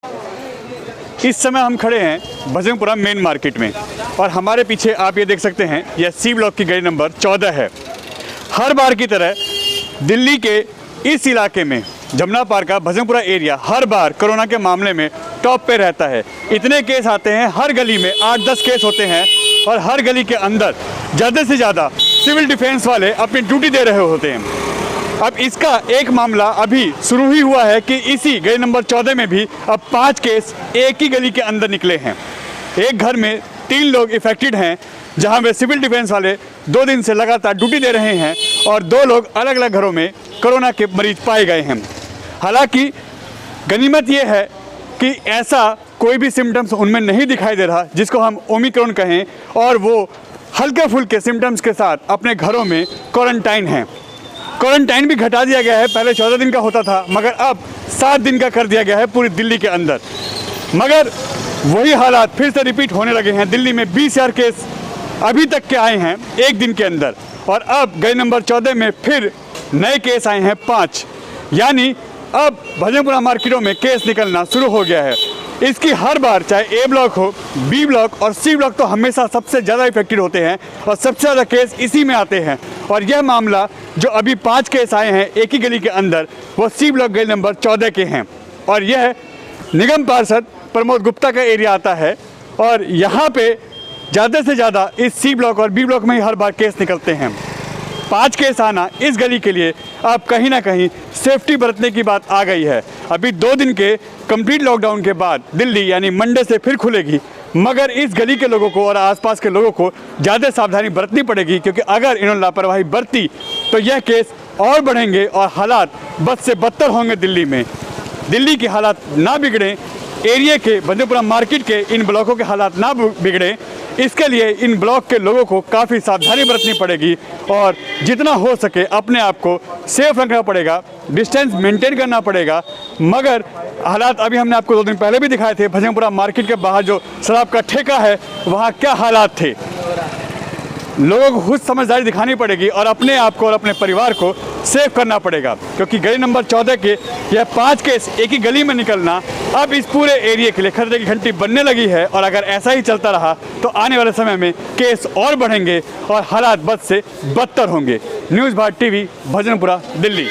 इस समय हम खड़े हैं भजनपुरा मेन मार्केट में और हमारे पीछे आप ये देख सकते हैं यह सी ब्लॉक की गली नंबर 14 है। हर बार की तरह दिल्ली के इस इलाके में जमुना पार्क का भजनपुरा एरिया हर बार कोरोना के मामले में टॉप पे रहता है। इतने केस आते हैं, हर गली में 8-10 केस होते हैं और हर गली के अंदर ज़्यादा से ज़्यादा सिविल डिफेंस वाले अपनी ड्यूटी दे रहे होते हैं। अब इसका एक मामला अभी शुरू ही हुआ है कि इसी गली नंबर 14 में भी अब 5 केस एक ही गली के अंदर निकले हैं। एक घर में 3 लोग इफेक्टेड हैं, जहां वे सिविल डिफेंस वाले 2 दिन से लगातार ड्यूटी दे रहे हैं और 2 लोग अलग अलग घरों में कोरोना के मरीज पाए गए हैं। हालांकि गनीमत ये है कि ऐसा कोई भी सिम्टम्स उनमें नहीं दिखाई दे रहा जिसको हम ओमिक्रॉन कहें, और वो हल्के फुल्के सिम्टम्स के साथ अपने घरों में क्वारंटाइन हैं। क्वारंटाइन भी घटा दिया गया है, पहले 14 दिन का होता था मगर अब 7 दिन का कर दिया गया है पूरी दिल्ली के अंदर। मगर वही हालात फिर से रिपीट होने लगे हैं। दिल्ली में 20,000 केस अभी तक के आए हैं एक दिन के अंदर और अब गली नंबर 14 में फिर नए केस आए हैं 5, यानी अब भजनपुरा मार्केटों में केस निकलना शुरू हो गया है। इसकी हर बार चाहे ए ब्लॉक हो, बी ब्लॉक और सी ब्लॉक तो हमेशा सबसे ज़्यादा इफेक्टेड होते हैं और सबसे ज़्यादा केस इसी में आते हैं। और यह मामला जो अभी 5 केस आए हैं एक ही गली के अंदर, वो सी ब्लॉक गली नंबर 14 के हैं और यह निगम पार्षद प्रमोद गुप्ता का एरिया आता है और यहाँ पे ज़्यादा से ज़्यादा इस सी ब्लॉक और बी ब्लॉक में ही हर बार केस निकलते हैं। 5 केस आना इस गली के लिए अब कहीं ना कहीं सेफ्टी बरतने की बात आ गई है। अभी 2 दिन के कंप्लीट लॉकडाउन के बाद दिल्ली यानी मंडे से फिर खुलेगी, मगर इस गली के लोगों को और आसपास के लोगों को ज़्यादा सावधानी बरतनी पड़ेगी, क्योंकि अगर इन्होंने लापरवाही बरती तो यह केस और बढ़ेंगे और हालात बद से बदतर होंगे दिल्ली में। दिल्ली के हालात ना बिगड़ें, एरिया के भजनपुरा मार्केट के इन ब्लॉकों के हालात ना बिगड़ें, इसके लिए इन ब्लॉक के लोगों को काफ़ी सावधानी बरतनी पड़ेगी और जितना हो सके अपने आप को सेफ रखना पड़ेगा, डिस्टेंस मेंटेन करना पड़ेगा। मगर हालात अभी हमने आपको 2 दिन पहले भी दिखाए थे, भजनपुरा मार्केट के बाहर जो शराब का ठेका है वहाँ क्या हालात थे। लोगों को खुद समझदारी दिखानी पड़ेगी और अपने आप को और अपने परिवार को सेफ करना पड़ेगा, क्योंकि गली नंबर 14 के यह 5 केस एक ही गली में निकलना अब इस पूरे एरिया के लिए खतरे की घंटी बनने लगी है। और अगर ऐसा ही चलता रहा तो आने वाले समय में केस और बढ़ेंगे और हालात बद से बदतर होंगे। News Bharat TV, Bhajanpura, Delhi.